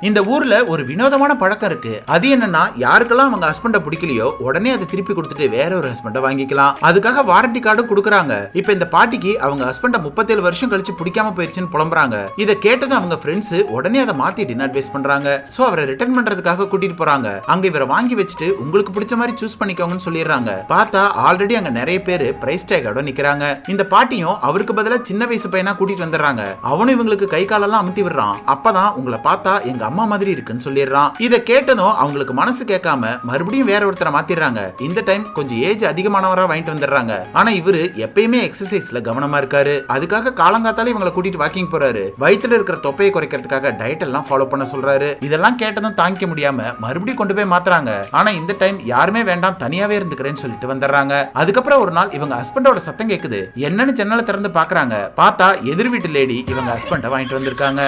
இந்த ஊர்ல ஒரு வினோதமான பழக்கம் இருக்கு. அது என்னன்னா, யாருக்கெல்லாம் அவங்க ஹஸ்பண்ட பிடிக்கலையோ உடனே அதை திருப்பி கொடுத்துட்டு வேற ஒரு ஹஸ்பண்ட வாங்கிக்கலாம். அதுக்காக வாரண்டி கார்டும் கொடுக்குறாங்க. இப்ப இந்த பாட்டிக்கு அவங்க ஹஸ்பண்ட 37 வருஷம் கழிச்சு பிடிக்காம போயிருச்சுன்னு புலம்புறாங்க. இதை கேட்டது அவங்க ஃப்ரெண்ட்ஸ் உடனே அதை மாத்திட்டு அட்வைஸ் பண்றாங்க. சோ அவரை ரிட்டர்ன் பண்றதுக்காக கூட்டிட்டு போறாங்க. அங்க இவரை வாங்கி வச்சுட்டு உங்களுக்கு பிடிச்ச மாதிரி சூஸ் பண்ணிக்கோங்கன்னு சொல்லிடுறாங்க. பார்த்தா ஆல்ரெடி அங்க நிறைய பேர் பிரைஸ் டேகோட நிக்கிறாங்க. இந்த பாட்டியும் அவருக்கு பதிலா சின்ன வயசு பையனா கூட்டிட்டு வந்துடுறாங்க. அவனும் இவங்களுக்கு கை காலெல்லாம் அமுத்தி விடுறான். அப்பதான் உங்களை பார்த்தா எங்க அம்மா மாதிரி இருக்குன்னு சொல்லிடுறான். இதை கேட்டதும் அவங்களுக்கு மனசு கேட்காம மறுபடியும் வேற ஒருத்தரை மாத்திடுறாங்க. இந்த டைம் கொஞ்சம் ஏஜ் அதிகமானவரா வாங்கிட்டு வந்துடுறாங்க. ஆனா இவரு எப்பயுமே எக்ஸசைஸ்ல கவனமா இருக்காரு. அதுக்காக காலங்காத்தால இவங்களை கூட்டிட்டு வாக்கிங் போறாரு. வயித்துல இருக்கிற தொப்பையை குறைக்கிறதுக்காக டயட் எல்லாம் ஃபாலோ பண்ண சொல்றாரு. இதெல்லாம் கேட்டதும் தாங்கிக்க முடியாம மறுபடியும் கொண்டு போய் மாத்துறாங்க. ஆனா இந்த டைம் யாருமே வேண்டாம், தனியாவே இருந்துக்கிறேன்னு சொல்லிட்டு வந்துடுறாங்க. அதுக்கப்புறம் ஒரு நாள் இவங்க ஹஸ்பண்டோட சத்தம் கேக்குது. என்னன்னு ஜன்னலை திறந்து பாக்குறாங்க. பார்த்தா எதிர் வீட்டு லேடி இவங்க ஹஸ்பண்ட வாங்கிட்டு வந்திருக்காங்க.